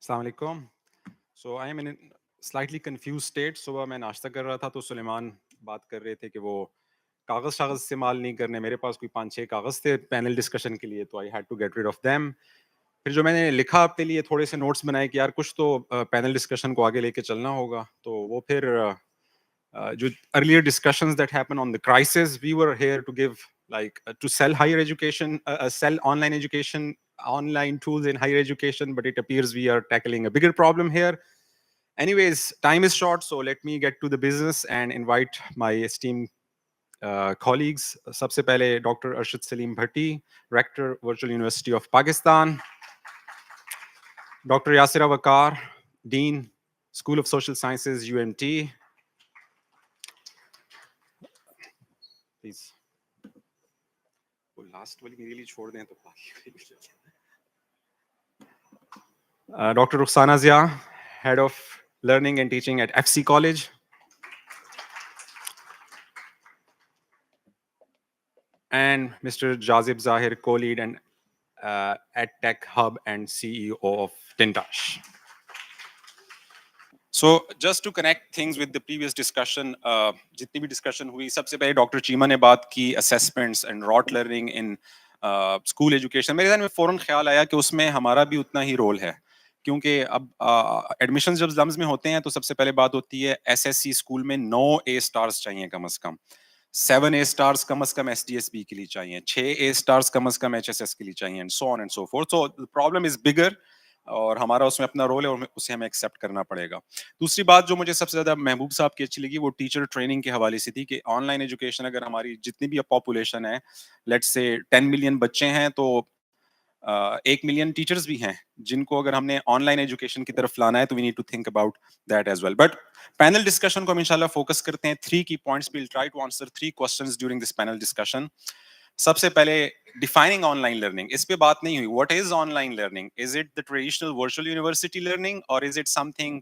Assalamu alaikum. So I am in a slightly confused state. सुबह मैं नाश्ता कर रहा था तो सुलेमान बात कर रहे थे कि वो कागज़ शागज़ इस्तेमाल नहीं करने, मेरे पास कोई 5-6 कागज़ थे पैनल डिस्कशन के लिए, तो I had to get rid of them. फिर जो मैंने लिखा अपने लिए थोड़े से नोट्स बनाए कि यार कुछ तो पैनल डिस्कशन को आगे लेके चलना होगा, तो वो फिर जो earlier discussions that happened on the crisis, we were here to give like to sell higher education, sell online education, online tools in higher education, but it appears we are tackling a bigger problem here. Anyways, time is short, so let me get to the business and invite my esteemed colleagues. सबसे पहले Dr. Arshad Bhatti, Rector, Virtual University of Pakistan. Dr. Yasira Waqar, Dean, School of Social Sciences, UMT. Please. Last वाली मेरे छोड़ दें तो Dr. Rukhsana Zia, Head of Learning and Teaching at FC College. And Mr. Jazib Zahir, Co-Lead and at Tech Hub and CEO of Tintash. So just to connect things with the previous discussion, जितनी भी discussion हुई, सबसे पहले Dr. Cheema ने बात की assessments and rote learning in school education. मेरे ध्यान में फौरन ख्याल आया कि उसमें हमारा भी उतना ही रोल है, क्योंकि अब एडमिशन जब लम्स में होते हैं तो सबसे पहले बात होती है एसएससी स्कूल में 9 ए स्टार्स चाहिए कम से कम, 7 ए स्टार्स कम से कम एसडीएसबी के लिए चाहिए, 6 ए स्टार्स कम से कम एचएसएस के लिए चाहिए, and so on and so fourth. So the problem is bigger और हमारा उसमें अपना रोल है और उसे हमें एक्सेप्ट करना पड़ेगा. दूसरी बात जो मुझे सबसे ज्यादा महबूब साहब की अच्छी लगी वो टीचर ट्रेनिंग के हवाले से थी कि ऑनलाइन एजुकेशन, अगर हमारी जितनी भी पॉपुलेशन है, लेट्स से 10 मिलियन बच्चे हैं, तो 1 मिलियन टीचर्स भी हैं जिनको अगर हमने ऑनलाइन एजुकेशन की तरफ लाना है तो we need to think about that as well. But panel discussion को हम इंशाल्लाह फोकस करते हैं 3 की पॉइंट्स पे. Will try to answer 3 questions during this panel discussion. सबसे पहले डिफाइनिंग ऑनलाइन लर्निंग, इस पे बात नहीं हुई. What is online learning? Is it the traditional virtual university learning और is it something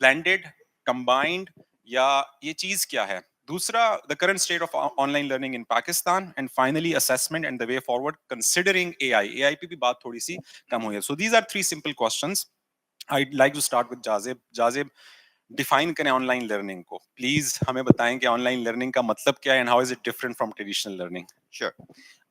blended, combined, या ये चीज क्या है? दूसरा, the current state of online learning in Pakistan, and finally assessment and the way forward considering AI पे भी बात थोड़ी सी कम हुई है. So these are 3 simple questions. I'd like to start with Jazib. Jazib, define करें ऑनलाइन लर्निंग को. प्लीज हमें बताएं कि ऑनलाइन लर्निंग का मतलब क्या है and how is it different from traditional learning. Sure.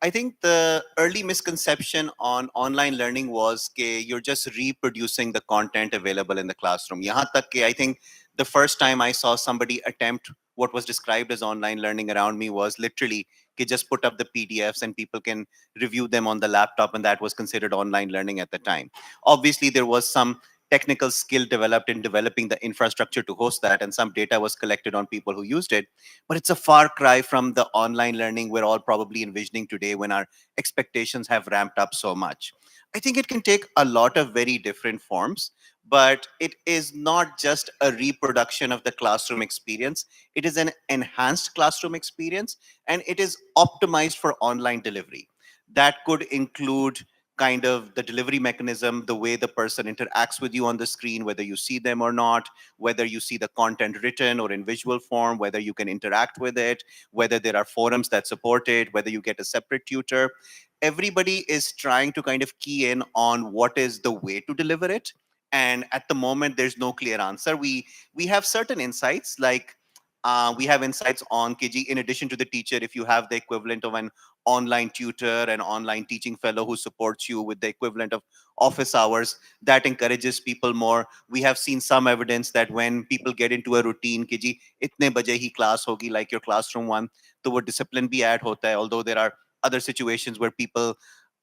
I think the early misconception on online learning was that you're just reproducing the content available in the classroom. Yahan tak ke I think the first time I saw somebody attempt what was described as online learning around me was literally que just put up the PDFs and people can review them on the laptop, and that was considered online learning at the time. Obviously, there was some technical skill developed in developing the infrastructure to host that, and some data was collected on people who used it. But it's a far cry from the online learning we're all probably envisioning today when our expectations have ramped up so much. I think it can take a lot of very different forms, but it is not just a reproduction of the classroom experience. It is an enhanced classroom experience, and it is optimized for online delivery. That could include kind of the delivery mechanism, the way the person interacts with you on the screen, whether you see them or not, whether you see the content written or in visual form, whether you can interact with it, whether there are forums that support it, whether you get a separate tutor. Everybody is trying to kind of key in on what is the way to deliver it. And at the moment, there's no clear answer. We have certain insights, like we have insights on KG. In addition to the teacher, if you have the equivalent of an online tutor, an online teaching fellow who supports you with the equivalent of office hours, that encourages people more. We have seen some evidence that when people get into a routine, कि जी इतने बजे ही class होगी, like your classroom one, तो वो discipline भी add होता है. Although there are other situations where people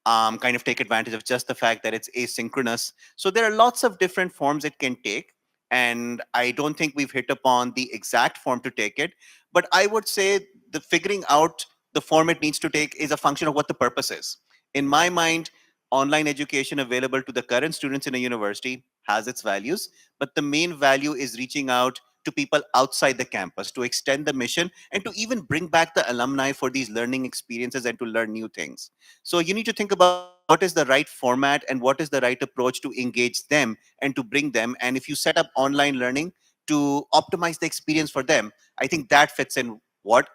kind of take advantage of just the fact that it's asynchronous. So there are lots of different forms it can take. And I don't think we've hit upon the exact form to take it. But I would say the figuring out the form it needs to take is a function of what the purpose is. In my mind, online education available to the current students in a university has its values, but the main value is reaching out to people outside the campus to extend the mission and to even bring back the alumni for these learning experiences and to learn new things. So you need to think about what is the right format and what is the right approach to engage them and to bring them. And if you set up online learning to optimize the experience for them, I think that fits in what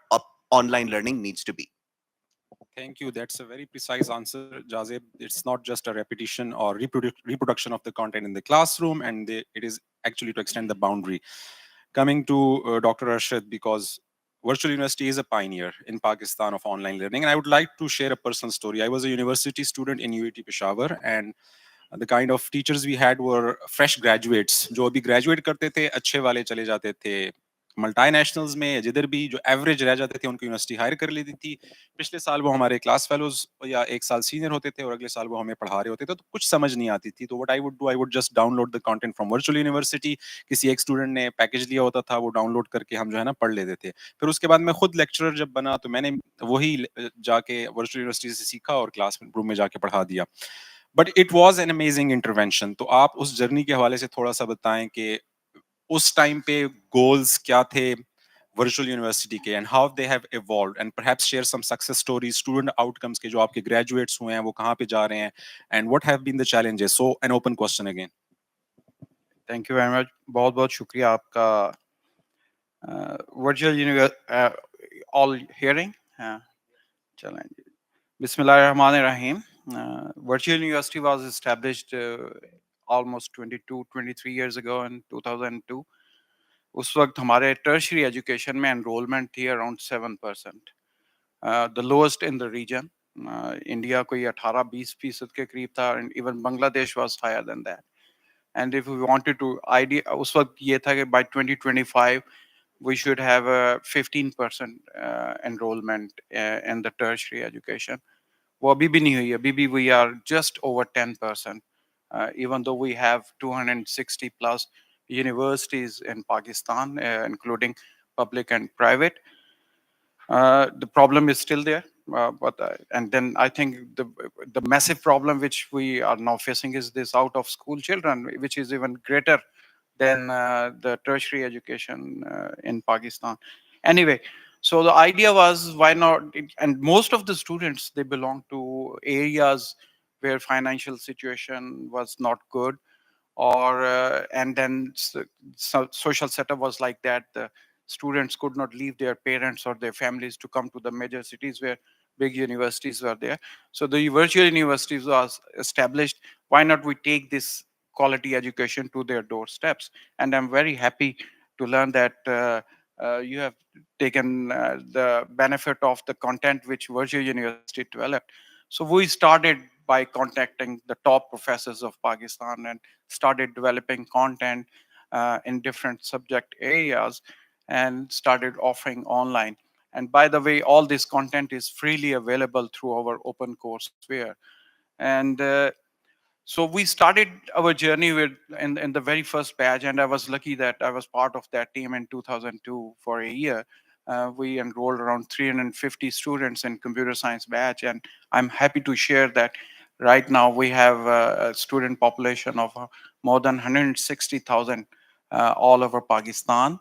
online learning needs to be. Thank you. That's a very precise answer, Jazib. It's not just a repetition or reproduction of the content in the classroom, and it is actually to extend the boundary. Coming to Dr. Arshad, because virtual university is a pioneer in Pakistan of online learning, and I would like to share a personal story. I was a university student in UAT Peshawar, and the kind of teachers we had were fresh graduates जो अभी graduate करते थे अच्छे वाले चले जाते थे multinationals में जिधर भी जो एवरेज रह जाते थे उनको यूनिवर्सिटी हायर कर लेती थी पिछले साल वो हमारे क्लास फेलोज या एक साल सीनियर होते थे और अगले साल वो हमें पढ़ा रहे होते थे तो कुछ समझ नहीं आती थी तो what I would do I would just download the content from virtual university किसी एक स्टूडेंट ने पैकेज लिया होता था वो डाउनलोड करके हम जो है ना पढ़ लेते थे फिर उसके बाद मैं खुद लेक्चरर जब बना तो मैंने वही जाके वर्चुअल यूनिवर्सिटी से सीखा और क्लास रूम में जाके पढ़ा दिया but it was an amazing intervention तो आप उस जर्नी के हवाले से थोड़ा सा बताएं कि उस टाइम पे गोल्स क्या थे वर्चुअल यूनिवर्सिटी के and how they have evolved and perhaps share some success stories student outcomes के जो आपके ग्रेजुएट्स हुए हैं वो कहाँ पे जा रहे हैं and what have been the challenges so an open question again thank you very much बहुत बहुत शुक्रिया आपका वर्चुअल यूनिवर्सिटी ऑल हियरिंग चलें Bismillahirrahmanirrahim. Virtual University was established almost 22, 23 years ago in 2002. उस वक्त हमारे tertiary education में enrollment थी around 7%. The lowest in the region. India कोई 18-20% के करीब था and even Bangladesh was higher than that. And if we wanted to उस वक्त ये था कि by 2025 we should have a 15% enrollment in the tertiary education. वो अभी भी नहीं हुई अभी भी we are just over 10%. Even though we have 260 plus universities in Pakistan, including public and private, the problem is still there. And then I think the massive problem which we are now facing is this out of school children, which is even greater than the tertiary education in Pakistan. Anyway, so the idea was why not, and most of the students, they belong to areas where financial situation was not good, or and then social setup was like that. The students could not leave their parents or their families to come to the major cities where big universities were there. So the virtual universities was established. Why not we take this quality education to their doorsteps? And I'm very happy to learn that you have taken the benefit of the content which virtual university developed. So we started by contacting the top professors of Pakistan and started developing content in different subject areas and started offering online. And by the way, all this content is freely available through our open courseware. And so we started our journey with in the very first batch, and I was lucky that I was part of that team in 2002 for a year. We enrolled around 350 students in computer science batch, and I'm happy to share that right now we have a student population of more than 160,000 all over Pakistan,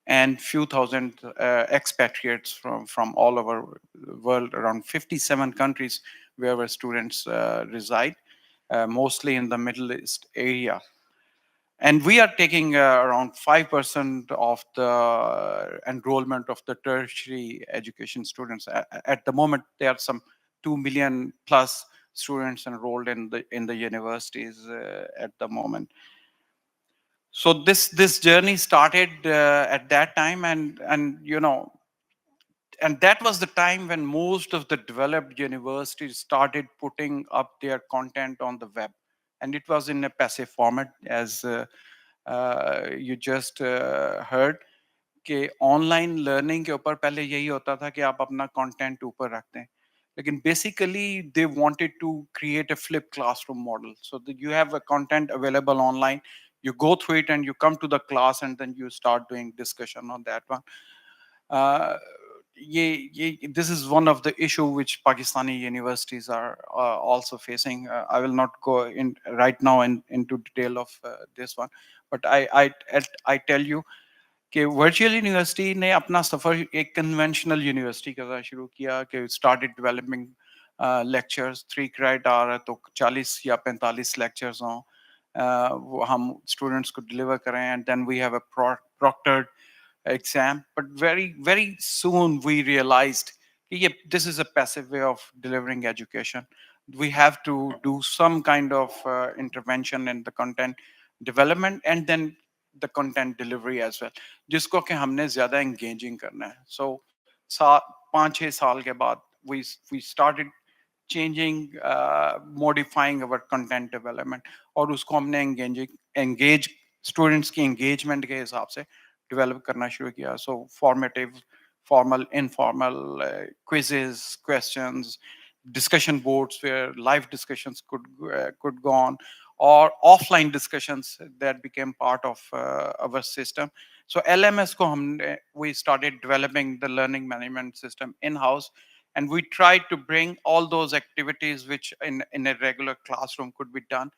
and few thousand expatriates from all over the world, around 57 countries where our students reside. Mostly in the Middle East area. And we are taking around 5% of the enrollment of the tertiary education students. At the moment, there are some 2 million plus students enrolled in the universities at the moment. So this journey started at that time, and you know, and that was the time when most of the developed universities started putting up their content on the web, and it was in a passive format, as you just heard. कि online learning के ऊपर पहले यही होता था कि आप अपना कंटेंट ऊपर रखते हैं लेकिन basically they wanted to create a flip classroom model so that you have a content available online you go through it and you come to the class and then you start doing discussion on that one. Uh, this is one of the issue which Pakistani universities are also facing. I will not go in right now into detail of this one, but I tell you कि virtual university ने अपना सफर एक conventional university के साथ शुरू किया कि started developing lectures 3 credit आ रहा है तो 40 या 45 लेक्चर्स हों वो हम स्टूडेंट्स को डिलीवर करें and then we have a proctored exam. But very, very soon we realized this is a passive way of delivering education. We have to do some kind of intervention in the content development and then the content delivery as well, जिसको कि हमने ज़्यादा engaging करना है. So 5-6 साल के बाद we started changing, modifying our content development, और उसको हमने engage students की engagement के हिसाब से develop करना शुरू किया. So formative, formal, informal, quizzes, questions, discussion boards where live discussions could go on, or offline discussions that became part of our system. So LMS ko we started developing the learning management system in-house, and we tried to bring all those activities which in a regular classroom could be done,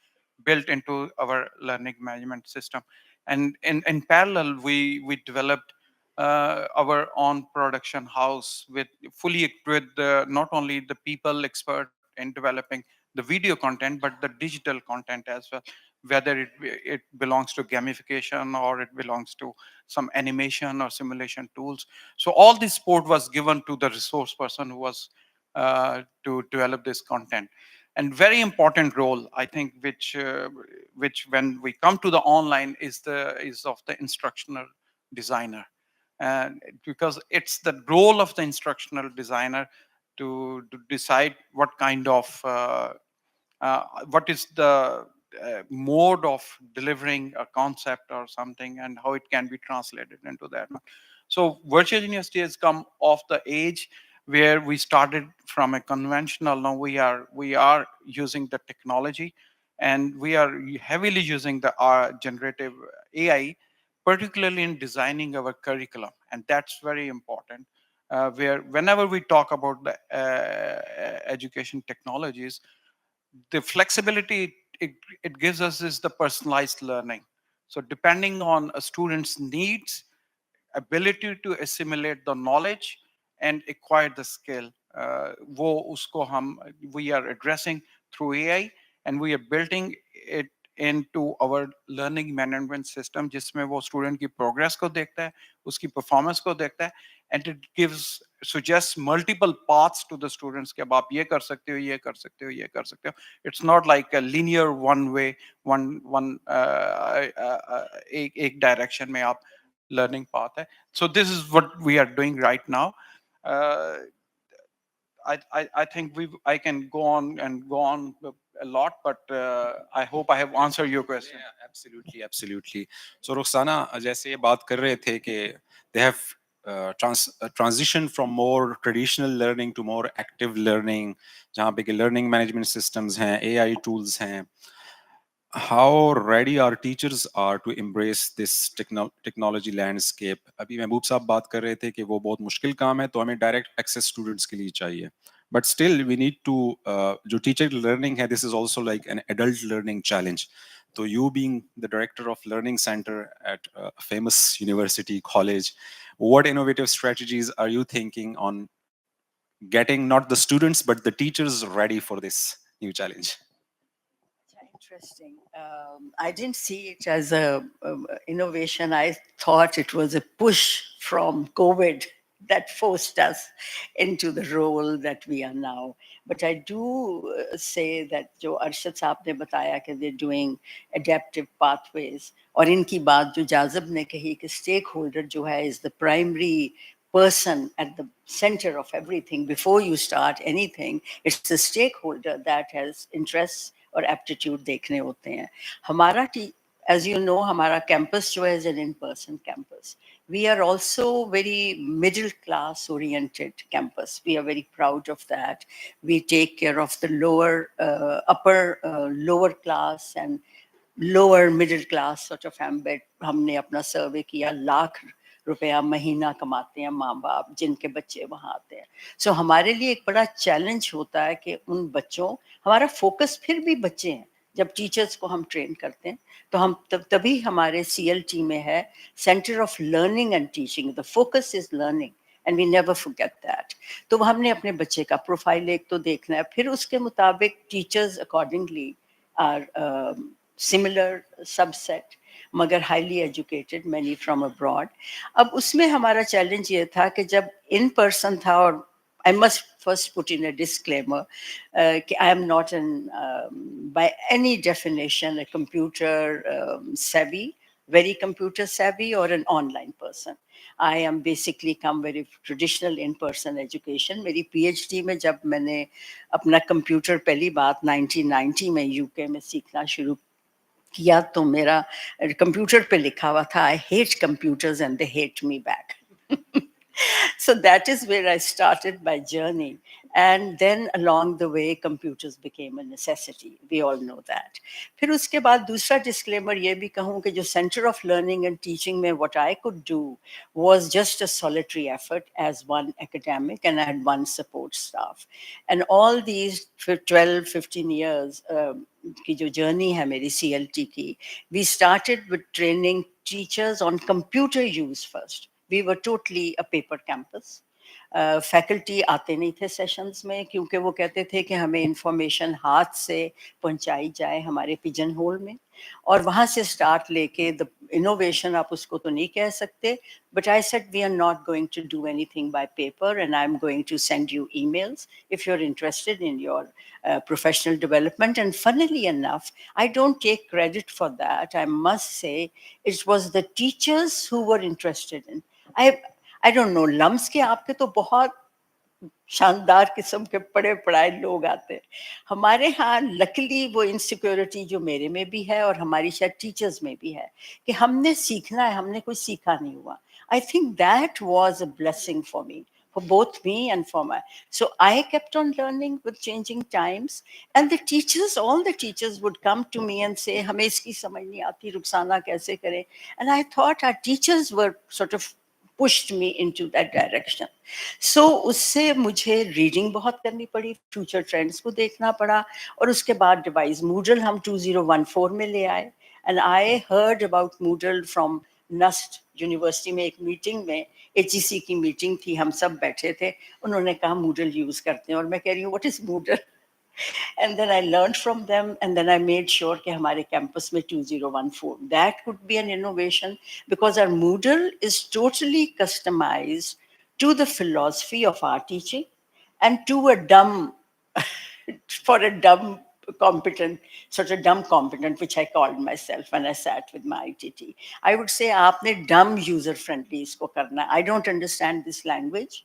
built into our learning management system. And in parallel, we developed our own production house with fully equipped with not only the people expert in developing the video content but the digital content as well, whether it belongs to gamification or it belongs to some animation or simulation tools. So all this support was given to the resource person who was to develop this content. And very important role, I think, which when we come to the online is of the instructional designer. And because it's the role of the instructional designer to decide what kind of what is the mode of delivering a concept or something and how it can be translated into that one. So virtual university has come off the age where we started from a conventional. Now we are using the technology, and we are heavily using the generative AI, particularly in designing our curriculum, and that's very important. Where whenever we talk about the education technologies, the flexibility it gives us is the personalized learning. So depending on a student's needs, ability to assimilate the knowledge and acquire the skill, वो उसको हम we are addressing through AI, and we are building it into our learning management system, जिसमें वो student की progress को देखता है, उसकी performance को देखता है, and it gives suggests multiple paths to the students कि अब आप ये कर सकते हो, ये कर सकते हो, ये कर सकते हो. It's not like a linear one way, one एक direction में आप learning path hai. So this is what we are doing right now. Uh, I think I can go on and go on a lot, but I hope I have answered your question. Yeah, absolutely. So Rukhsana, जैसे ये बात कर रहे थे कि they have transition from more traditional learning to more active learning, जहाँ पे कि learning management systems हैं, AI tools हैं. How ready our teachers are to embrace this technology landscape? अभी महबूब साहब बात कर रहे थे कि वो बहुत मुश्किल काम है, तो हमें direct access students के लिए चाहिए. But still, we need to जो teacher learning है, this is also like an adult learning challenge. So you being the director of learning center at a famous university college, what innovative strategies are you thinking on getting not the students but the teachers ready for this new challenge? Interesting. I didn't see it as a innovation. I thought it was a push from COVID that forced us into the role that we are now. But I do say that जो अरशद साहब ने बताया कि they're doing adaptive pathways, और इनकी बात जो जाजिब ने कही कि stakeholder जो है is the primary person at the center of everything. Before you start anything, it's the stakeholder that has interests और एप्टीट्यूड देखने होते हैं. हमारा as you know, हमारा campus जो है is an in-person campus. We are also very middle class oriented campus. We are very proud of that. We take care of the lower, lower class and lower middle class sort of ambit. हमने अपना सर्वे किया, ₹1,00,000 महीना कमाते हैं माँ बाप जिनके बच्चे वहाँ आते हैं. सो हमारे लिए एक बड़ा चैलेंज होता है कि उन बच्चों, हमारा फोकस फिर भी बच्चे हैं. जब टीचर्स को हम ट्रेन करते हैं तो हम तभी हमारे CLT में है centre of learning and teaching. The focus is learning and we never forget that. तो हमने अपने बच्चे का प्रोफाइल एक तो देखना है, फिर उसके मुताबिक teachers accordingly are similar subset, मगर highly educated, many from abroad. अब उसमें हमारा challenge ये था कि जब in person था, और I must first put in a disclaimer. I am not by any definition, a computer savvy, very computer savvy, or an online person. I am basically come very traditional in-person education. मेरी PhD में जब मैंने अपना computer पहली बात 1990 में UK में सीखना शुरू किया तो मेरा कंप्यूटर पे लिखा हुआ था, I hate computers and they hate me back. So that is where I started my journey. And then along the way, computers became a necessity. We all know that. फिर उसके बाद दूसरा disclaimer ये भी कहूँ कि जो Center of Learning and Teaching में what I could do was just a solitary effort as one academic, and I had one support staff. And all these 12, 15 years की जो journey है मेरी CLT की, we started with training teachers on computer use first. We were totally a paper campus. Faculty आते नहीं थे sessions में क्योंकि वो कहते थे कि हमें इंफॉर्मेशन हाथ से पहुंचाई जाए हमारे पिजन होल में, और वहाँ से स्टार्ट लेके द इनोवेशन आप उसको तो नहीं कह सकते, but I said we are not going to do anything by paper and I am going to send you emails if you are interested in your professional development. And funnily enough, I don't take credit for that. I must say it was the teachers who were interested in. I don't know, LUMS के आपके तो बहुत शानदार किस्म के पढ़े पढ़ाए लोग आते हैं हमारे यहाँ। लकीली वो इनसिक्योरिटी जो मेरे में भी है और हमारी शायद टीचर्स में भी है कि हमने सीखना है, हमने कुछ सीखा नहीं हुआ. I think that was a blessing for me, for both me and for my. So I kept on learning with changing times. And the teachers, all the teachers would come to me and say, हमें इसकी समझ नहीं आती, रुखसाना कैसे करें? And I thought our teachers were sort of pushed me into that direction. So उससे मुझे reading बहुत करनी पड़ी, फ्यूचर ट्रेंड्स को देखना पड़ा, और उसके बाद डिवाइस Moodle हम 2014 में ले आए. And I heard about Moodle from NUST university में एक मीटिंग में, HEC की मीटिंग थी, हम सब बैठे थे, उन्होंने कहा Moodle यूज करते हैं, और मैं कह रही हूँ what is Moodle? And then I learned from them, and then I made sure कि हमारे campus में 2014 that could be an innovation, because our Moodle is totally customized to the philosophy of our teaching and to a dumb for a dumb competent, sort of dumb competent, which I called myself when I sat with my ITT. I would say आपने dumb user friendly इसको करना. I don't understand this language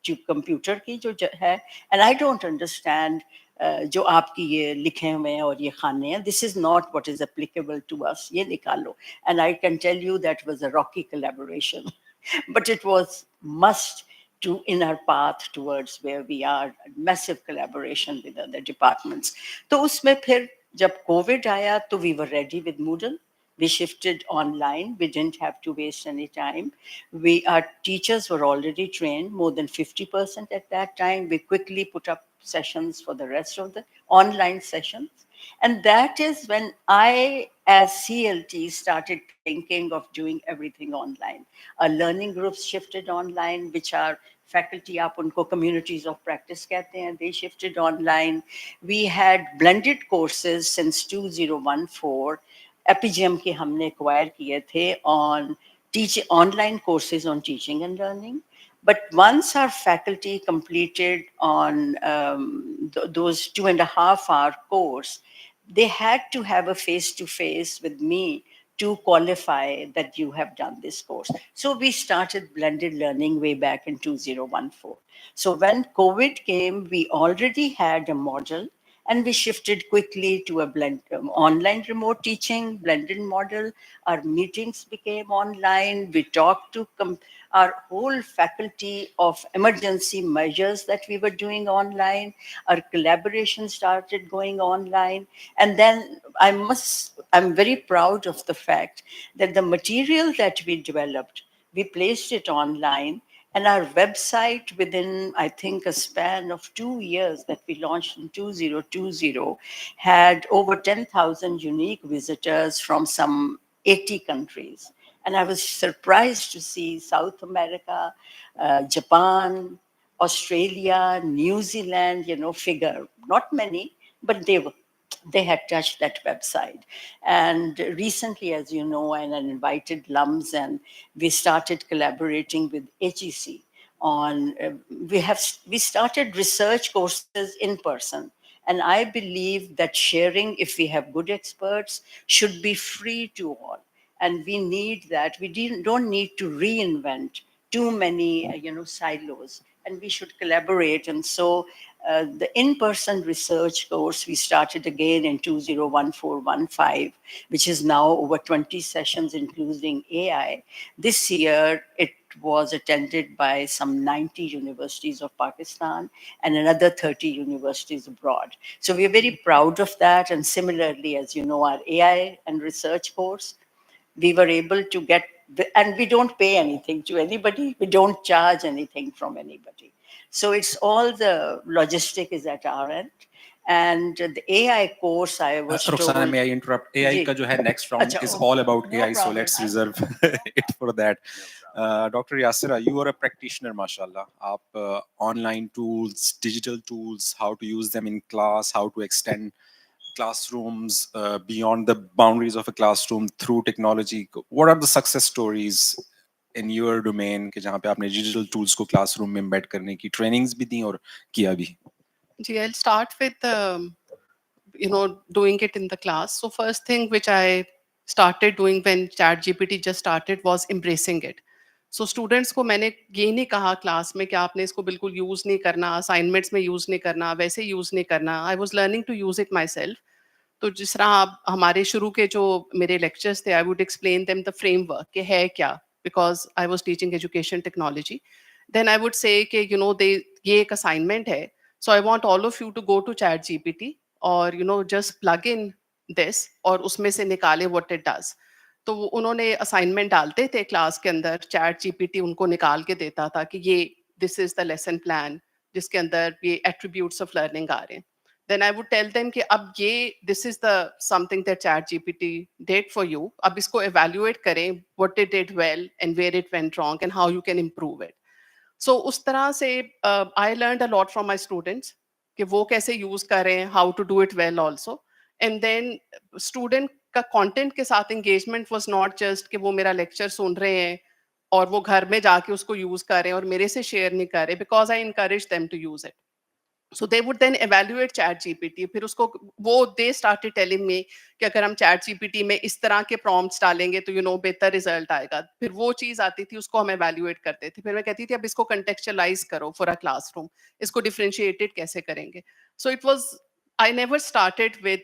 जो computer की जो है, and I don't understand जो आपकी ये लिखे हुए हैं और ये खाने हैं. This is not what is applicable to us. ये निकालो. And I can tell you that was a rocky collaboration, but it was must to in our path towards where we are, massive collaboration with other departments. तो उसमें फिर जब COVID आया तो we were ready with Moodle. We shifted online. We didn't have to waste any time. Our teachers were already trained, more than 50% at that time. We quickly put up sessions for the rest of the online sessions. And that is when I, as CLT, started thinking of doing everything online. Our learning groups shifted online, which are faculty, आप उनको communities of practice कहते हैं, they shifted online. We had blended courses since 2014. Epigem के हमने acquire किए थे on online courses on teaching and learning. But once our faculty completed on those 2.5-hour course, they had to have a face-to-face with me to qualify that you have done this course. So we started blended learning way back in 2014. So when COVID came, we already had a model, and we shifted quickly to a online remote teaching, blended model. Our meetings became online. We talked to our whole faculty of emergency measures that we were doing online. Our collaboration started going online. And then I'm very proud of the fact that the material that we developed, we placed it online. And our website, within, I think, a span of 2 years that we launched in 2020, had over 10,000 unique visitors from some 80 countries. And I was surprised to see South America, Japan, Australia, New Zealand, figure. Not many, but they had touched that website. And recently, as you know, I invited LUMS, and we started collaborating with HEC on we started research courses in person, and I believe that sharing, if we have good experts, should be free to all, and we need that. We don't need to reinvent too many silos, and we should collaborate. And so the in-person research course we started again in 2014-15, which is now over 20 sessions including AI. This year it was attended by some 90 universities of Pakistan and another 30 universities abroad. So we are very proud of that. And similarly, as you know, our AI and research course, we were able to get, and we don't pay anything to anybody. We don't charge anything from anybody. So it's all the logistic is at our end. And the AI course, I was told. Rukhsana, may I interrupt? AI ka jo hai next round Acha, is all about no AI, so problem. let's reserve it for that. Dr. Yasira, you are a practitioner, mashallah. Aap online tools, digital tools, how to use them in class, how to extend classrooms beyond the boundaries of a classroom through technology. What are the success stories in your domain कि जहाँ पे आपने digital tools को classroom में embed करने की trainings भी दी और किया भी? I'll start with doing it in the class. So first thing which I started doing when ChatGPT just started was embracing it. So students को मैंने ये नहीं कहा क्लास में कि आपने इसको बिल्कुल यूज नहीं करना, असाइनमेंट्स में यूज नहीं करना, वैसे यूज नहीं करना. I was learning to use it myself. तो जिस तरह आप हमारे शुरू के जो मेरे लेक्चर्स थे, I would explain them the framework कि है क्या, because I was teaching education technology. Then I would say कि दे ये एक असाइनमेंट है, so I want all of you to go to ChatGPT और जस्ट प्लग इन दिस और उसमें से निकाले व्हाट इट डज. तो उन्होंने असाइनमेंट डालते थे क्लास के अंदर, चैट जीपीटी उनको निकाल के देता था कि ये this is the lesson plan जिसके अंदर ये एट्रीब्यूट्स ऑफ लर्निंग आ रहे हैं. Then I would tell them कि अब ये this is the something that chat GPT did for you, अब इसको evaluate करें what it did well and where it went wrong and how you can improve it. So उस तरह से I learned a lot from my students कि वो कैसे use कर रहे हैं, how to do it well also. And then student का content के साथ engagement was not just कि वो मेरा lecture सुन रहे हैं और वो घर में जाके उसको use कर रहे हैं और मेरे से share नहीं कर रहे, because I encouraged them to use it. So they would then evaluate chat GPT. फिर उसको वो they started telling me कि अगर हम chat GPT में इस तरह के prompts डालेंगे तो बेहतर result आएगा. फिर वो चीज़ आती थी, उसको हम evaluate करते थे. फिर मैं कहती थी अब इसको contextualize करो for a classroom. इसको differentiated कैसे करेंगे? So it was, I never started with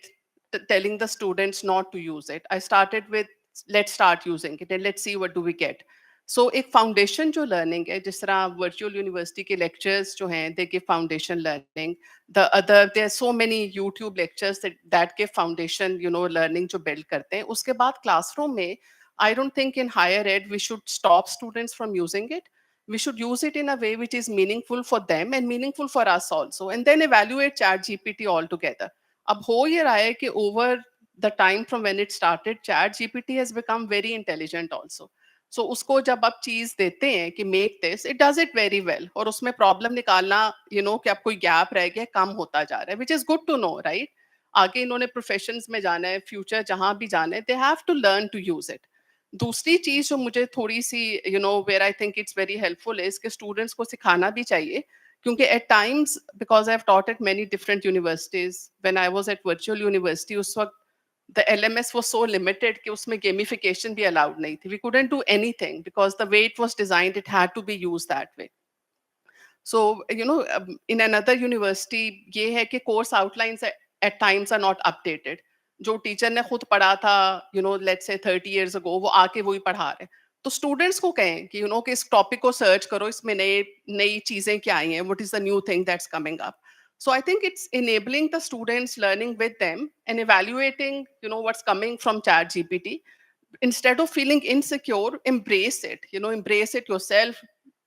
telling the students not to use it. I started with let's start using it and let's see what do we get. सो एक foundation जो learning है, जिस तरह virtual university के lectures जो हैं they give foundation learning, the other there so many YouTube lectures that give foundation learning जो build करते हैं. उसके बाद क्लासरूम में I don't think in higher ed we should stop students from using it. We should use it in a way which is meaningful for them and meaningful for us also, and then evaluate chat gpt altogether. अब हो ये रहा है कि over the time from when it started, chat gpt has become very intelligent also. So उसको जब आप चीज देते हैं कि make this, it does it very well, और उसमें प्रॉब्लम निकालना कि अब कोई गैप रह गया, कम होता जा रहा है, which is good to know, right. आगे इन्होंने प्रोफेशंस में जाना है, फ्यूचर जहां भी जाना है, they have to learn to use it. दूसरी चीज जो मुझे थोड़ी सी where I think it's very helpful is कि स्टूडेंट्स को सिखाना भी चाहिए, क्योंकि at times because I have taught at many different universities, when I was at virtual university उस वक्त the LMS was so limited कि उसमें gamification भी allowed नहीं थी. We couldn't do anything because the way it was designed, it had to be used that way. So, in another university, ये है कि course outlines at times are not updated. जो teacher ने खुद पढ़ा था, let's say 30 years ago, वो आके वही पढ़ा रहे. तो स्टूडेंट्स को कहें कि कि इस टॉपिक को सर्च करो, इसमें नई चीजें क्या आई हैं, what is the new thing that's coming up. So I think it's enabling the students, learning with them and evaluating, what's coming from chat GPT. Instead of feeling insecure, embrace it, embrace it yourself,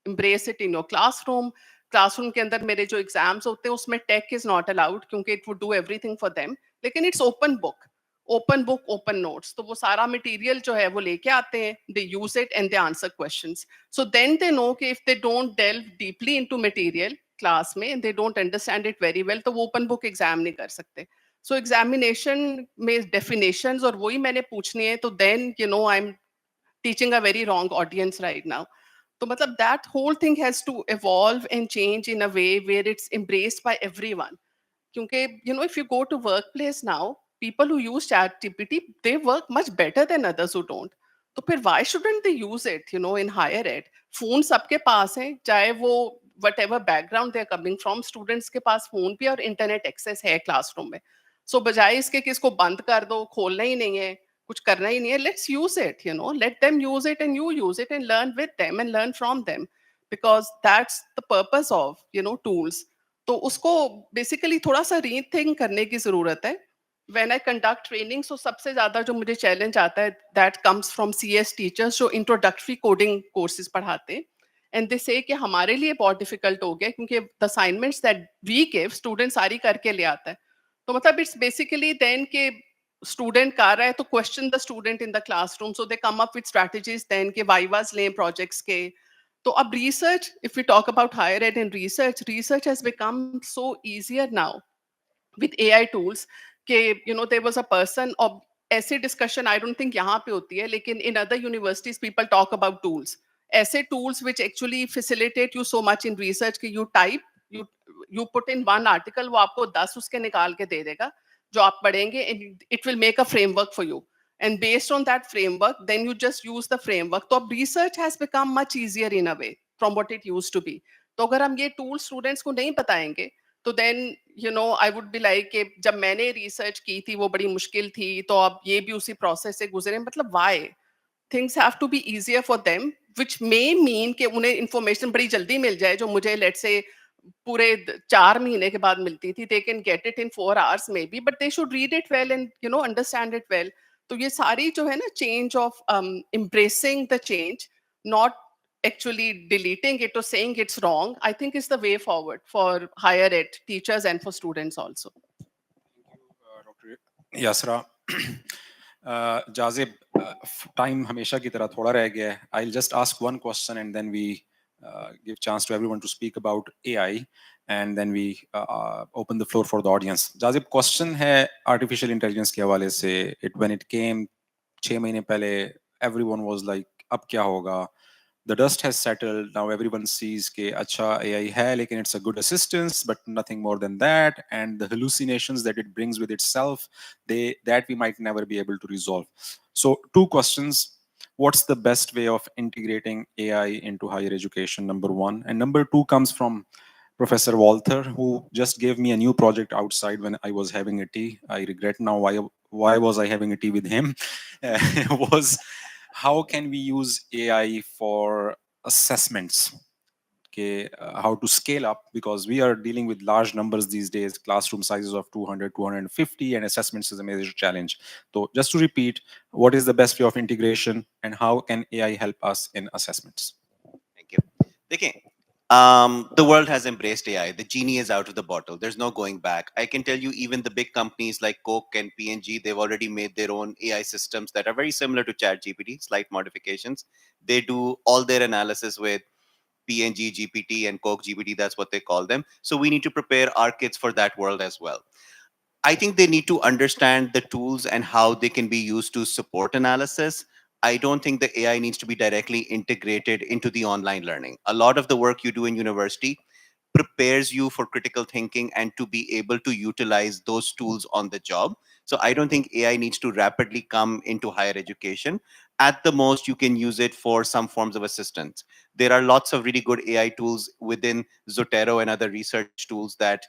embrace it in your classroom. Classroom के अंदर मेरे जो exams होते हैं उसमें tech is not allowed क्योंकि it would do everything for them. लेकिन it's open book, open notes. तो वो सारा material जो है वो लेके आते हैं, they use it and they answer questions. So then they know कि if they don't delve deeply into material class में, they don't understand it very well, तो वो open book exam नहीं कर सकते. So examination में definitions और वही मैंने पूछनी है, तो then I'm teaching a very wrong audience right now. तो मतलब that whole thing has to evolve and change in a way where it's embraced by everyone. क्योंकि if you go to workplace now, people who use chat gpt, they work much better than others who don't. तो फिर why shouldn't they use it in higher ed? Phone सबके पास है, चाहे वो whatever background they're coming from, students के पास phone भी और internet access है classroom में. So बजाय इसके कि इसको बंद कर दो, खोलना ही नहीं है, कुछ करना ही नहीं है, let's use it, let them use it and you use it and learn with them and learn from them, because that's the purpose of tools. तो उसको बेसिकली थोड़ा सा रीथिंक करने की जरूरत है. व्हेन आई कंडक्ट ट्रेनिंग, सो सबसे ज्यादा जो मुझे चैलेंज आता है that comes from CS teachers जो इंट्रोडक्टरी कोडिंग कोर्सेज पढ़ाते हैं. एंड दे से कि हमारे लिए बहुत डिफिकल्ट हो गया क्योंकि the assignments that we give student सारी करके ले आता है. तो मतलब इट्स बेसिकली देन के स्टूडेंट कर रहा है तो question the student in the classroom, so they come up with strategies then के वाइवास लें प्रोजेक्ट्स के. तो अब research, if we talk about higher ed and research has become so easier now with AI tools कि there was a person of ऐसे discussion I don't think यहाँ पे होती है, लेकिन in other universities people talk about tools, ऐसे tools which actually facilitate you so much in research कि you type, you put in one article, वो आपको 10 उसके निकाल के दे देगा जो आप पढ़ेंगे, and it will make a framework for you. And based on that framework, then you just use the framework. So research has become much easier in a way from what it used to be. तो अगर हम ये tool students को नहीं बताएंगे, तो then I would be like कि जब मैंने research की थी वो बड़ी मुश्किल थी, तो अब ये भी उसी process से गुजरे. मतलब why? Things have to be easier for them, which may mean कि उन्हें information बड़ी जल्दी मिल जाए जो मुझे let's say पूरे 4 महीने के बाद मिलती थी. They can get it in 4 hours maybe, but they should read it well and understand it well. तो ये सारी जो है ना change of embracing the change, not actually deleting it or saying it's wrong, I think is the way forward for higher ed teachers and for students also. Dr. Yasira. Jazib, time हमेशा की तरह थोड़ा रह गया है. I'll just ask one question and then we give chance to everyone to speak about AI and then we open the floor for the audience. Jazib, question है artificial intelligence के हवाले से. When it came 6 महीने पहले, everyone was like, अब क्या होगा? The dust has settled. Now everyone sees कि अच्छा AI है, लेकिन it's a good assistance, but nothing more than that. And the hallucinations that it brings with itself, that we might never be able to resolve. So 2 questions. What's the best way of integrating AI into higher education? Number 1. And number 2 comes from Professor Walther, who just gave me a new project outside when I was having a tea. I regret now why was I having a tea with him? Was how can we use AI for assessments? Okay, how to scale up, because we are dealing with large numbers these days, classroom sizes of 200, 250, and assessments is a major challenge. So just to repeat, what is the best way of integration and how can AI help us in assessments? Thank you. Okay. The world has embraced AI. The genie is out of the bottle. There's no going back. I can tell you, even the big companies like Coke and P&G, they've already made their own AI systems that are very similar to ChatGPT, slight modifications. They do all their analysis with P&G GPT and Coke GPT. That's what they call them. So we need to prepare our kids for that world as well. I think they need to understand the tools and how they can be used to support analysis. I don't think the AI needs to be directly integrated into the online learning. A lot of the work you do in university prepares you for critical thinking and to be able to utilize those tools on the job. So I don't think AI needs to rapidly come into higher education. At the most, you can use it for some forms of assistance. There are lots of really good AI tools within Zotero and other research tools that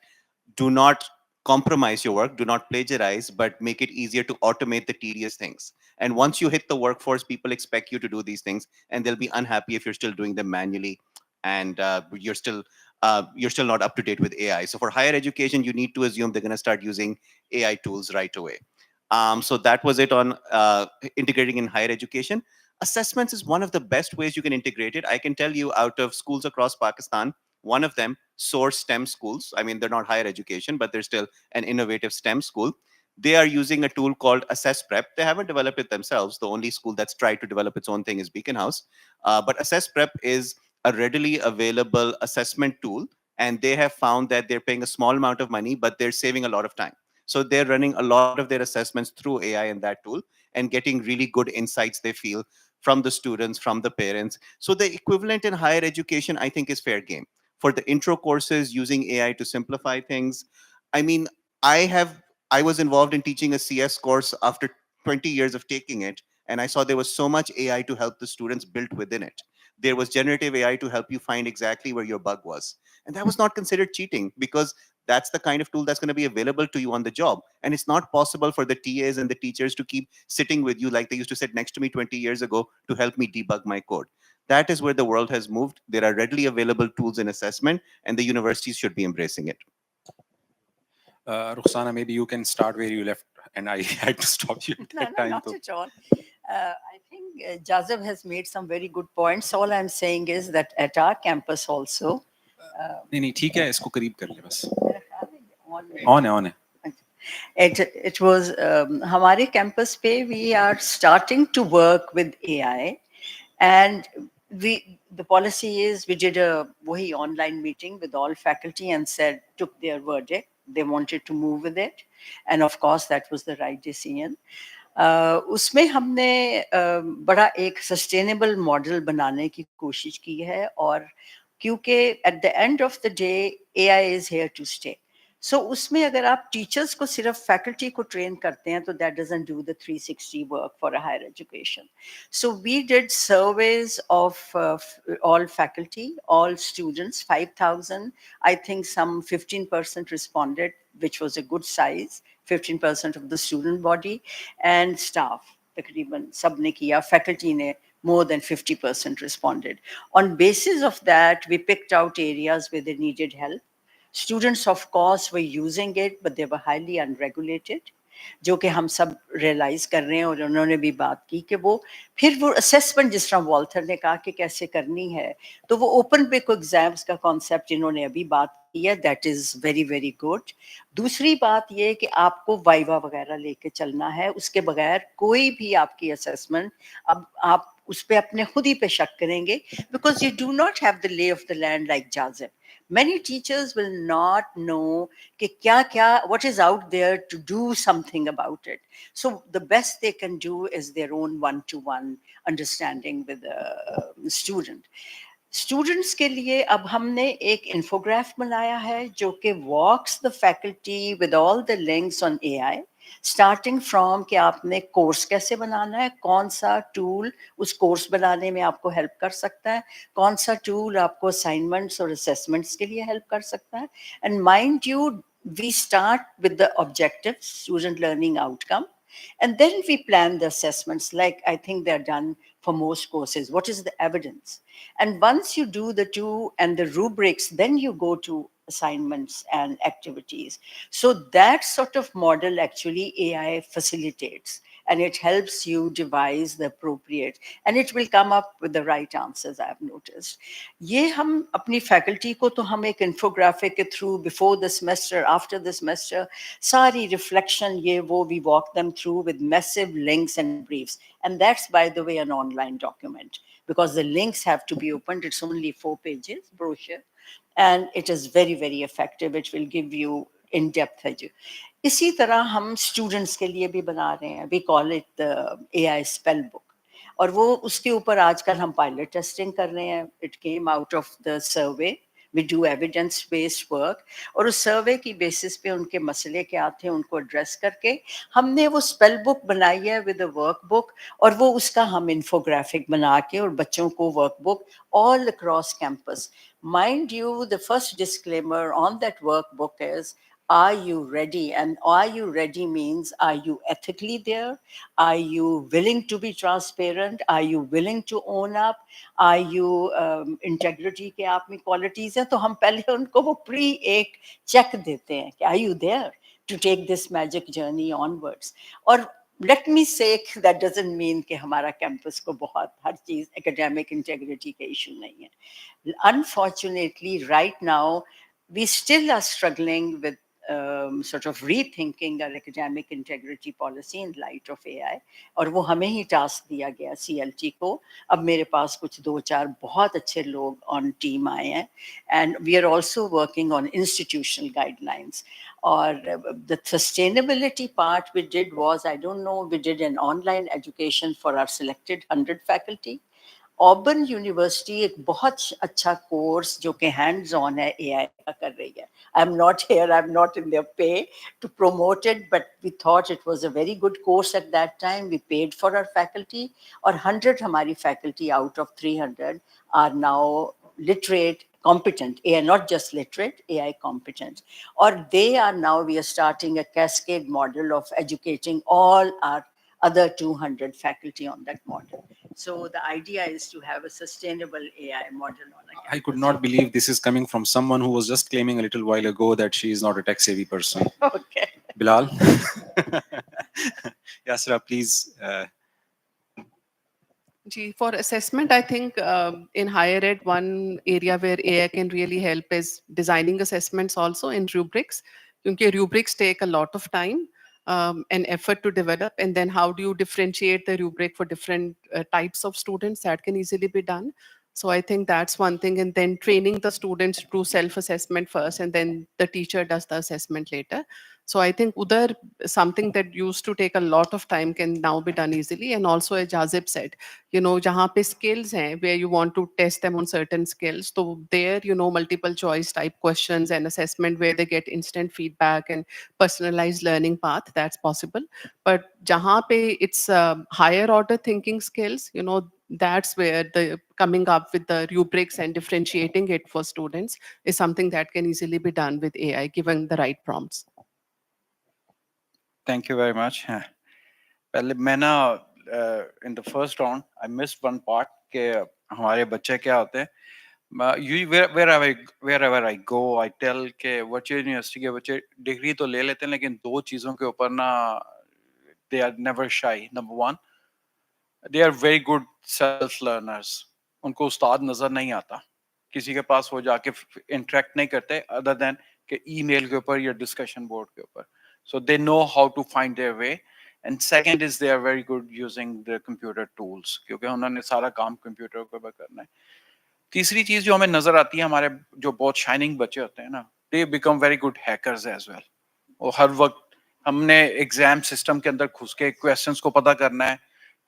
do not compromise your work, do not plagiarize, but make it easier to automate the tedious things. And once you hit the workforce, people expect you to do these things, and they'll be unhappy if you're still doing them manually, and you're still not up to date with AI. So for higher education, you need to assume they're going to start using AI tools right away. So that was it on integrating in higher education. Assessments is one of the best ways you can integrate it. I can tell you, out of schools across Pakistan, one of them, Source STEM schools, I mean, they're not higher education, but they're still an innovative STEM school. They are using a tool called Assess Prep. They haven't developed it themselves. The only school that's tried to develop its own thing is Beacon House. But Assess Prep is a readily available assessment tool. And they have found that they're paying a small amount of money, but they're saving a lot of time. So they're running a lot of their assessments through AI and that tool and getting really good insights, they feel, from the students, from the parents. So the equivalent in higher education, I think, is fair game. For the intro courses, using AI to simplify things. I mean, I have I was involved in teaching a CS course after 20 years of taking it, and I saw there was so much AI to help the students built within it. There was generative AI to help you find exactly where your bug was. And that was not considered cheating, because that's the kind of tool that's going to be available to you on the job. And it's not possible for the TAs and the teachers to keep sitting with you like they used to sit next to me 20 years ago to help me debug my code. That is where the world has moved. There are readily available tools in assessment, and the universities should be embracing it. Rukhsana, maybe you can start where you left, and I had to stop you at No, that no, time. not So. at all. I think Jazib has made some very good points. All I'm saying is that at our campus also, नहीं नहीं ठीक है इसको करीब कर ले बस मेरा ख्याल है on है it was हमारे campus पे we are starting to work with AI, and the policy is we did a wahi online meeting with all faculty and took their verdict. They wanted to move with it, and of course that was the right decision. उसमें हमने बड़ा एक sustainable model बनाने की कोशिश की है, और क्योंकि at the end of the day AI is here to stay. So उसमें अगर आप टीचर्स को सिर्फ फैकल्टी को ट्रेन करते हैं तो that doesn't do the 360 work for a higher education. So we did surveys of all faculty, all students, 5,000. I think some 15% responded, which was a good size. 15% of the student body, and staff तकरीबन सब ने किया. Faculty ने more than 50% responded. On basis of that, we picked out areas where they needed help. Students, of course, were using it, but they were highly unregulated, जो कि हम सब realise कर रहे हैं. और उन्होंने भी बात की कि वो फिर वो असेसमेंट जिस तरह वॉल्थर ने कहा कि कैसे करनी है, तो वो ओपन बुक एग्जाम्स का कॉन्सेप्ट इन्होंने अभी बात की है. That is very very good. दूसरी बात ये कि आपको वाइवा वगैरह लेके चलना है, उसके बगैर कोई भी आपकी असेसमेंट अब आप उस पर अपने खुद ही पे शक करेंगे, because you do not have the lay off the land like Jazib. Many teachers will not know कि क्या क्या what is out there to do something about it. So the best they can do is their own one-to-one understanding with the student. Students के लिए अब हमने एक इन्फोग्राफ बनाया है जो कि walks the faculty with all the links on AI, starting from कि आपने कोर्स कैसे बनाना है, कौन सा टूल उस कोर्स बनाने में आपको हेल्प कर सकता है, कौन सा टूल आपको असाइनमेंट्स और असेसमेंट्स के लिए हेल्प कर सकता है. And mind you, we start with the objective student learning outcome, and then we plan the assessments like I think they're done for most courses. What is the evidence? And once you do the two and the rubrics, then you go to assignments and activities. So that sort of model actually AI facilitates, and it helps you devise the appropriate, and it will come up with the right answers, I've noticed. ये हम अपनी faculty को तो हम एक infographic के through before the semester, after the semester, सारी reflection ये वो we walk them through with massive links and briefs. And that's, by the way, an online document because the links have to be opened. It's only 4 pages brochure, and it is very very effective. It will give you in-depth edu. इसी तरह हम students के लिए भी बना रहे हैं. We call it the AI spell book, और वो उसके ऊपर आजकल हम पायलट टेस्टिंग कर रहे हैं. It came out of the survey. We do evidence-based work, और उस सर्वे की बेसिस पे उनके मसले क्या थे उनको एड्रेस करके हमने वो स्पेल बुक बनाई है विद अ वर्क बुक, और वो उसका हम इन्फोग्राफिक बना के और बच्चों को work book all across campus. Mind you, the first disclaimer on that workbook is, are you ready? And are you ready means, are you ethically there? Are you willing to be transparent? Are you willing to own up? Are you integrity के आप में qualities हैं? तो हम पहले उनको वो pre एक check देते हैं कि are you there to take this magic journey onwards? और let me say that doesn't mean कि हमारा campus को बहुत हर चीज academic integrity के issue नहीं है. Unfortunately, right now, we still are struggling with sort of rethinking our academic integrity policy in light of AI. और वो हमें ही टास्क दिया गया CLT को. अब मेरे पास कुछ 2-4 बहुत अच्छे लोग on team आए हैं, and we are also working on institutional guidelines. Or the sustainability part we did was, I don't know, we did an online education for our selected 100 faculty. Auburn university एक बहुत अच्छा course जो कि hands on है AI का कर रही है. I am not here, I am not in there pay to promote it, but we thought it was a very good course at that time. We paid for our faculty, और 100 हमारी faculty out of 300 are now literate, competent, AI, not just literate, AI competent. Or they are now, we are starting a cascade model of educating all our other 200 faculty on that model. So the idea is to have a sustainable AI model on a campus. I could not believe this is coming from someone who was just claiming a little while ago that she is not a tech savvy person. Okay. Bilal? Yasira, please. For assessment, I think in higher ed, one area where AI can really help is designing assessments also in rubrics. Because rubrics take a lot of time and effort to develop. And then how do you differentiate the rubric for different types of students? That can easily be done. So I think that's one thing. And then training the students to self-assessment first, and then the teacher does the assessment later. So I think Udar, something that used to take a lot of time can now be done easily. And also, as Jazib said, जहाँ पे skills हैं, where you want to test them on certain skills, so there, multiple choice type questions and assessment where they get instant feedback and personalized learning path, that's possible. But जहाँ पे it's higher order thinking skills, that's where the coming up with the rubrics and differentiating it for students is something that can easily be done with AI given the right prompts. Thank you very much. पहले मैं ना in the first round I missed one part के हमारे बच्चे क्या होते हैं. Wherever I go, I tell के virtual university के बच्चे डिग्री तो ले लेते हैं, लेकिन दो चीजों के ऊपर ना they are never shy. Number one, they are very good self learners. उनको उस्ताद नजर नहीं आता, किसी के पास वो जाके इंटरेक्ट नहीं करते other than के ईमेल के ऊपर या डिस्कशन बोर्ड के ऊपर. So they know how to find their way. And second is they are very good using the computer tools, क्योंकि उन्होंने सारा काम कंप्यूटर के ऊपर करना है. तीसरी चीज जो हमें नजर आती है, हमारे जो बहुत शाइनिंग बच्चे होते हैं ना, they become very good hackers as well. और हर वक्त हमने एग्जाम सिस्टम के अंदर घुस के क्वेश्चंस को पता करना है,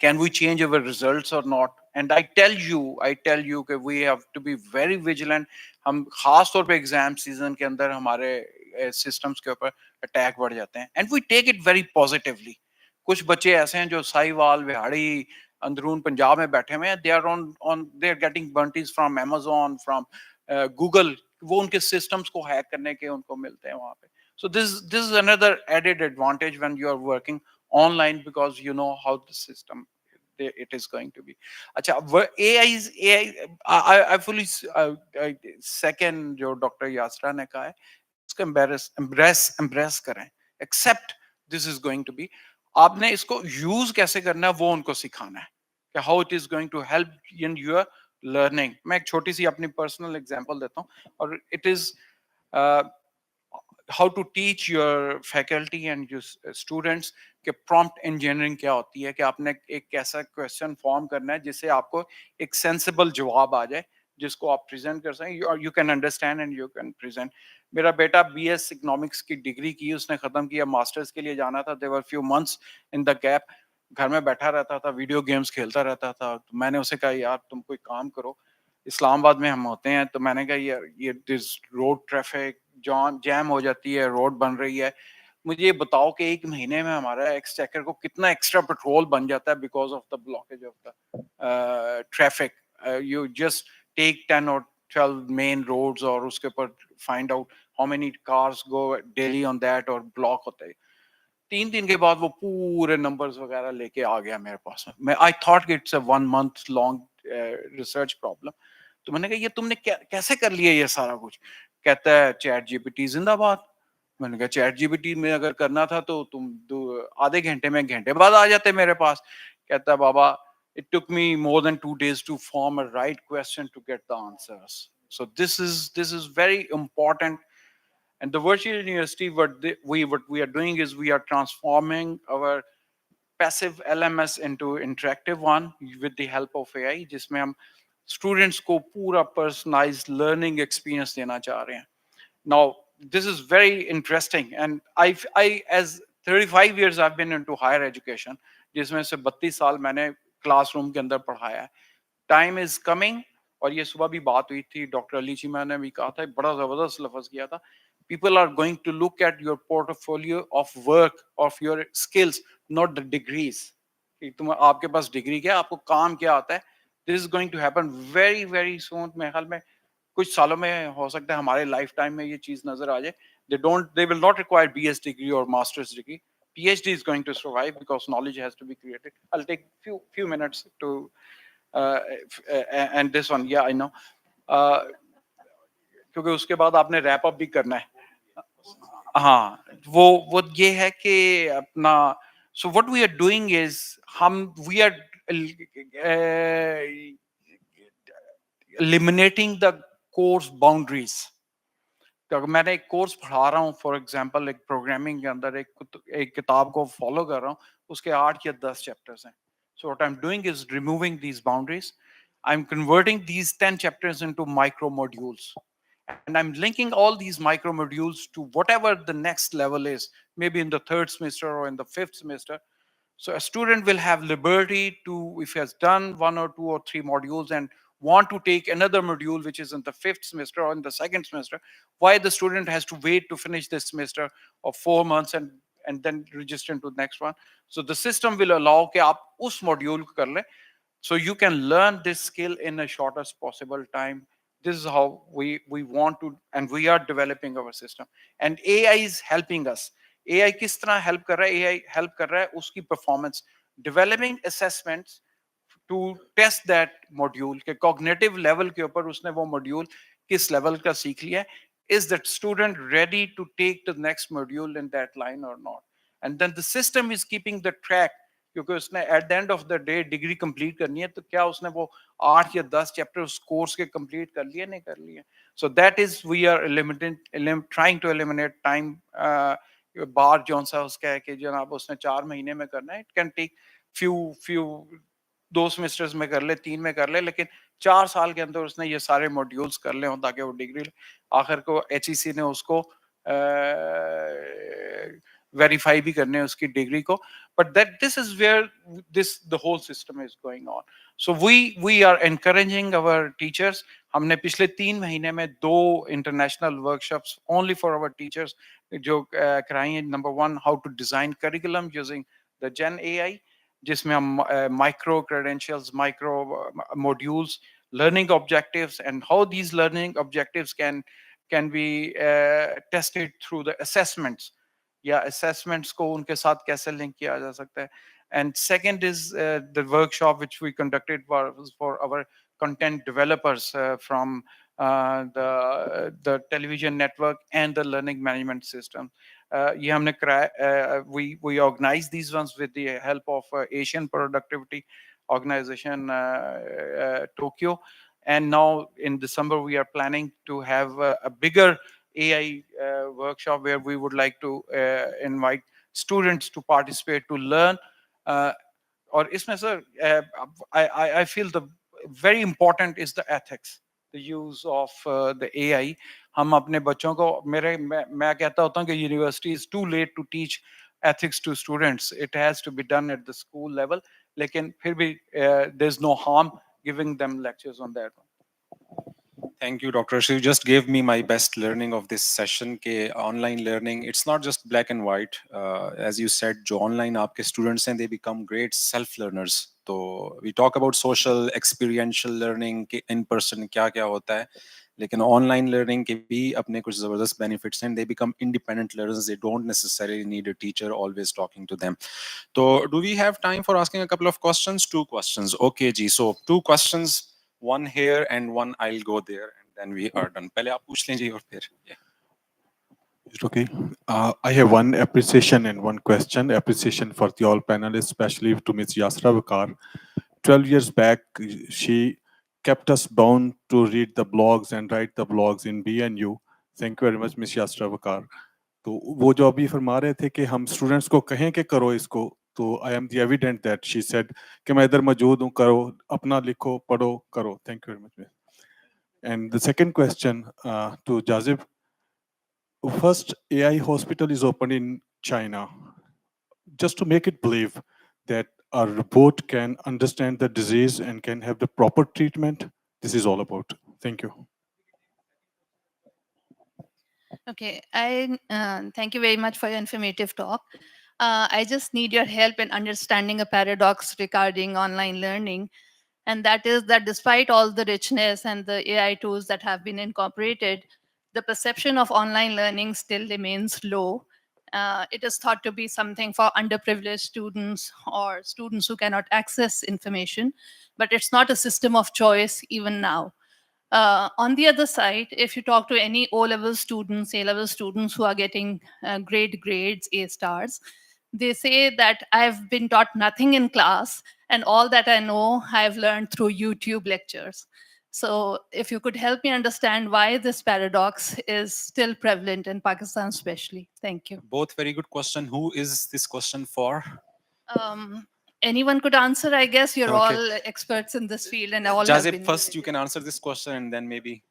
can we change our results or not. And I tell you कि we have to be very vigilant. हम खास तौर पे एग्जाम सीजन के अंदर हमारे सिस्टम्स के ऊपर अटैक बढ़ जाते हैं, and we take it very positively. कुछ बच्चे ऐसे हैं जो साहिवाल, बिहाड़ी, अंदरून पंजाब में बैठे हुए हैं, they are getting bounties from Amazon, from Google. वो उनके systems को hack करने के उनको मिलते हैं वहाँ पे. So this is another added advantage when you are working online, because you know how the system it is going to be. अच्छा, AI I fully second जो डॉक्टर यासरा ने कहा है, इसको embrace करें, accept this is going to be. आपने इसको use कैसे करना है वो उनको सिखाना है कि how it is going to help in your learning. मैं एक छोटी सी अपनी पर्सनल एग्जांपल देता हूँ, और it is how to teach your faculty and your students कि prompt engineering क्या होती है, कि आपने एक ऐसा क्वेश्चन फॉर्म करना है जिससे आपको एक सेंसिबल जवाब आ जाए, जिसको आप प्रेजेंट कर सकें, you can understand and you can present. मेरा बेटा BS इकोनॉमिक्स की डिग्री की, उसने खत्म किया, मास्टर्स के लिए जाना था, there were few months in the gap, घर में बैठा रहता था, वीडियो गेम्स खेलता रहता था. तो मैंने उसे कहा, यार तुम कोई काम करो, इस्लामाबाद में हम होते हैं, तो मैंने कहा ये दिस रोड ट्रैफिक जैम हो जाती है, रोड बन रही है, मुझे ये बताओ कि एक महीने में हमारा एक्सचेकर को कितना एक्स्ट्रा पेट्रोल बन जाता है because of the blockage of the traffic. You just take 10 or 12 main roads और उसके ऊपर find out how many cars go daily on that, और ब्लॉक होते हैं. 3 दिन के बाद वो पूरे नंबर्स वगैरह लेके आ गया मेरे पास में. मैं I thought it's a 1 month long research problem. तो मैंने कहा ये तुमने कैसे कर लिया ये सारा कुछ. कहता है चैट जीपीटी जिंदाबाद. मैंने कहा चैट जीपीटी में अगर करना था तो तुम आधे घंटे में घंटे बाद आ जाते मेरे पास. कहता है बाबा it took me more than 2 days to form a right question to get the answers. So this is very important And the virtual university, what we are doing is we are transforming our passive LMS into interactive one with the help of AI, जिसमें हम students को पूरा personalized learning experience देना चाह रहे हैं. Now, this is very interesting, and I as 35 years I've been into higher education, जिसमें से 32 साल मैंने classroom के अंदर पढ़ाया है. Time is coming, और ये सुबह भी बात हुई थी, डॉक्टर अली चीमा ने भी कहा था, बड़ा जबरदस्त लफ्ज किया था. People are going to look at your portfolio of work, of your skills, not the degrees. कि तुम आपके पास डिग्री क्या है, आपको काम क्या आता है. This is going to happen very very soon. मेरे ख्याल में कुछ सालों में हो सकता है हमारे लाइफ टाइम में ये चीज नजर आ जाए. They will not require BS degree or master's degree. PhD is going to survive because knowledge has to be created. I'll take few minutes to and this one, yeah, I know. क्योंकि उसके बाद आपने wrap up भी करना है. हाँ, वो ये है कि अपना, so what we are doing is we are eliminating the course boundaries. तो अगर मैंने एक कोर्स पढ़ा रहा हूँ, फॉर एग्जांपल एक प्रोग्रामिंग के अंदर एक किताब को फॉलो कर रहा हूँ, उसके 8 या 10 चैप्टर्स हैं. So what I'm doing is removing these boundaries. I'm converting these 10 chapters into micro modules. And I'm linking all these micro modules to whatever the next level is, maybe in the 3rd semester or in the 5th semester. So a student will have liberty to, if he has done 1 or 2 or 3 modules and want to take another module which is in the 5th semester or in the 2nd semester, why the student has to wait to finish this semester of 4 months and then register into the next one. So the system will allow कि आप उस module को कर लें, so you can learn this skill in a shortest possible time. This is how we want to, and we are developing our system. And AI is helping us. AI किस तरह help कर रहा है? AI help कर रहा है उसकी performance, developing assessments to test that module के cognitive level के ऊपर उसने वो module किस level का सीख लिया है. Is that student ready to take the next module in that line or not? And then the system is keeping the track, क्योंकि उसने at the end of the day degree complete करनी है, तो क्या उसने वो 8 या 10 चैप्टर उस कोर्स के कंप्लीट कर लिए, नहीं कर लिए. So that is, we are trying to eliminate time. बार जौन सा उसका है कि जनाब उसने 4 महीने में करना है, it can take few 2 semesters में कर ले, 3 में कर ले, लेकिन 4 साल के अंदर उसने ये सारे मॉड्यूल्स कर ले हों ताकि वो डिग्री ले. आखिर को HEC ने उसको वेरीफाई भी करने उसकी डिग्री को. But this is where the whole system is going on. So we are encouraging our teachers. हमने पिछले 3 महीने में 2 international workshops only for our teachers जो कराई हैं. Number 1, how to design curriculum using the Gen AI, जिसमें हम micro credentials, micro modules, learning objectives, and how these learning objectives can be tested through the assessments. या assessments को उनके साथ कैसे लिंक किया जा सकता है. And second is the workshop which we conducted for our content developers from the television network and the learning management system. ये हमने कराया, we organized these ones with the help of Asian Productivity Organization Tokyo. And now in December we are planning to have a bigger AI workshop where we would like to invite students to participate, to learn. और इसमें sir, I feel the very important is the ethics, the use of the AI. हम अपने बच्चों को, मैं कहता होता हूँ कि university is too late to teach ethics to students. It has to be done at the school level. लेकिन फिर भी there's no harm giving them lectures on that one. Thank you, Dr. Ashish. You just gave me my best learning of this session. के online learning, it's not just black and white. As you said, जो online आपके students हैं, they become great self-learners. तो we talk about social, experiential learning, के in person क्या क्या होता है. लेकिन online learning के भी अपने कुछ ज़बरदस्त benefits हैं. They become independent learners. They don't necessarily need a teacher always talking to them. So do we have time for asking a couple of questions? 2 questions. Okay, ji. So 2 questions. One here and one I'll go there, and then we are done. पहले आप पूछ लीजिए और फिर. Yeah. Is it okay? I have one appreciation and one question. Appreciation for the all panelists, especially to Ms. Yasira Waqar. 12 years back, she kept us bound to read the blogs and write the blogs in BNU. Thank you very much, Miss Yasira Waqar. तो वो जो अभी फरमा रहे थे कि हम students को कहें कि करो इसको, तो I am the evident that she said कि मैं इधर मौजूद हूँ, करो, अपना लिखो, पढ़ो, करो. Thank you very much. And the second question to Jazib. First AI hospital is opened in China, just to make it believe that a robot can understand the disease and can have the proper treatment. This is all about. Thank you. Okay, I thank you very much for your informative talk. I just need your help in understanding a paradox regarding online learning, and that is that despite all the richness and the AI tools that have been incorporated, the perception of online learning still remains low. It is thought to be something for underprivileged students or students who cannot access information, but it's not a system of choice even now. On the other side, if you talk to any O-level students, A-level students who are getting great grades, A stars, they say that I've been taught nothing in class and all that I know I've learned through YouTube lectures. So if you could help me understand why this paradox is still prevalent in Pakistan especially. Thank you. Both very good question. Who is this question for? Um, Anyone could answer, I guess. You're Okay. all experts in this field and all have Jazib, been first you can answer this question and then maybe.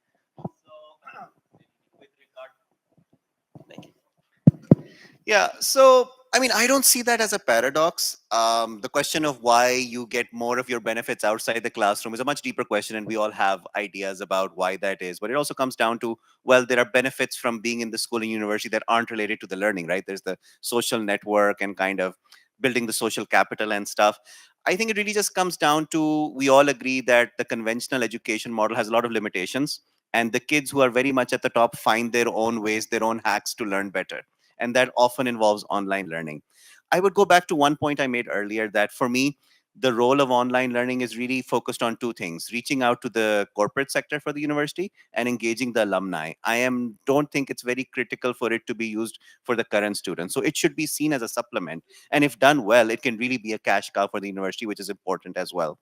Yeah, so I mean, I don't see that as a paradox. The question of why you get more of your benefits outside the classroom is a much deeper question, and we all have ideas about why that is. But it also comes down to, well, there are benefits from being in the school and university that aren't related to the learning, right? There's the social network and kind of building the social capital and stuff. I think it really just comes down to, we all agree that the conventional education model has a lot of limitations, and the kids who are very much at the top find their own ways, their own hacks to learn better, and that often involves online learning. I would go back to one point I made earlier, that for me, the role of online learning is really focused on two things: reaching out to the corporate sector for the university and engaging the alumni. Don't think it's very critical for it to be used for the current students. So it should be seen as a supplement. And if done well, it can really be a cash cow for the university, which is important as well.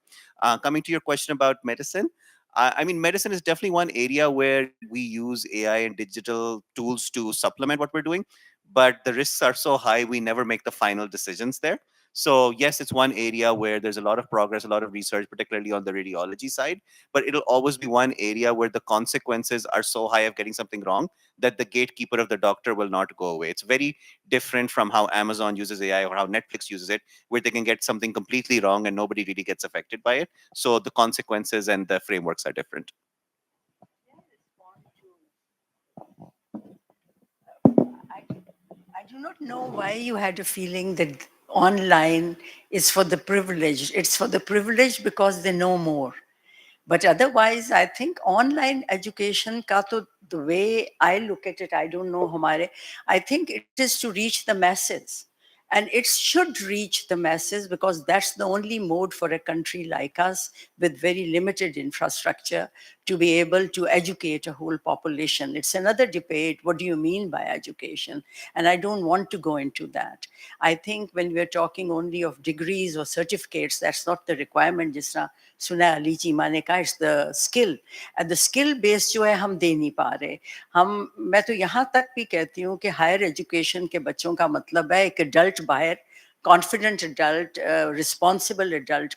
Coming to your question about medicine, I mean, medicine is definitely one area where we use AI and digital tools to supplement what we're doing, but the risks are so high, we never make the final decisions there. So yes, it's one area where there's a lot of progress, a lot of research, particularly on the radiology side, but it'll always be one area where the consequences are so high of getting something wrong that the gatekeeper of the doctor will not go away. It's very different from how Amazon uses AI or how Netflix uses it, where they can get something completely wrong and nobody really gets affected by it. So the consequences and the frameworks are different. I do not know why you had a feeling that online is for the privileged. It's for the privileged because they know more. But otherwise, I think online education, ka to, the way I look at it, I don't know, Hamare, I think it is to reach the masses. And it should reach the masses because that's the only mode for a country like us with very limited infrastructure to be able to educate a whole population. It's another debate. What do you mean by education? And I don't want to go into that. I think when we're talking only of degrees or certificates, that's not the requirement. Just Suna Ali ji mane kaha, it's the skill. And the skill based जो है हम दे नहीं पा रहे. मैं तो यहाँ तक भी कहती हूँ कि हायर एजुकेशन के बच्चों का मतलब है एक एडल्ट बाहर, कॉन्फिडेंट एडल्ट, रिस्पॉन्सिबल एडल्ट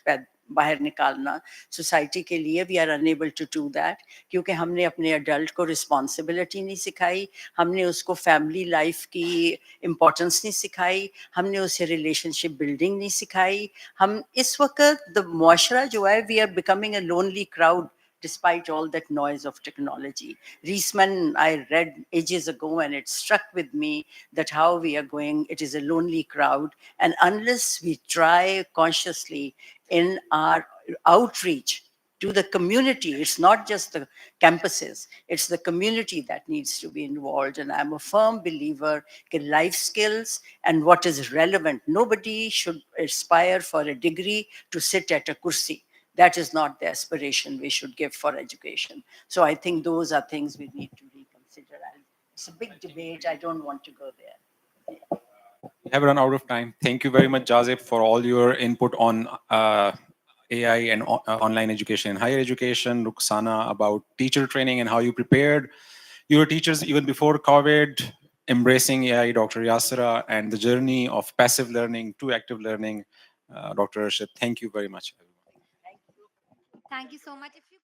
बाहर निकालना सोसाइटी के लिए. We are unable to do that क्योंकि हमने अपने एडल्ट को रिस्पॉन्सिबिलिटी नहीं सिखाई, हमने उसको फैमिली लाइफ की इम्पोर्टेंस नहीं सिखाई, हमने उसे रिलेशनशिप बिल्डिंग नहीं सिखाई. हम इस वक्त द मुआशरा जो है, we are becoming a lonely crowd despite all that noise of technology. Reisman, I read ages ago, and it struck with me that how we are going, it is a lonely crowd. And unless we try consciously in our outreach to the community, it's not just the campuses, it's the community that needs to be involved. And I'm a firm believer in life skills and what is relevant. Nobody should aspire for a degree to sit at a kursi. That is not the aspiration we should give for education. So I think those are things we need to reconsider. It's a big debate. I don't want to go there. We have run out of time. Thank you very much, Jazib, for all your input on AI and online education and higher education. Rukhsana, about teacher training and how you prepared You were teachers even before COVID, embracing AI, Dr. Yasira, and the journey of passive learning to active learning. Dr. Arshad, thank you very much. Thank you so much. If you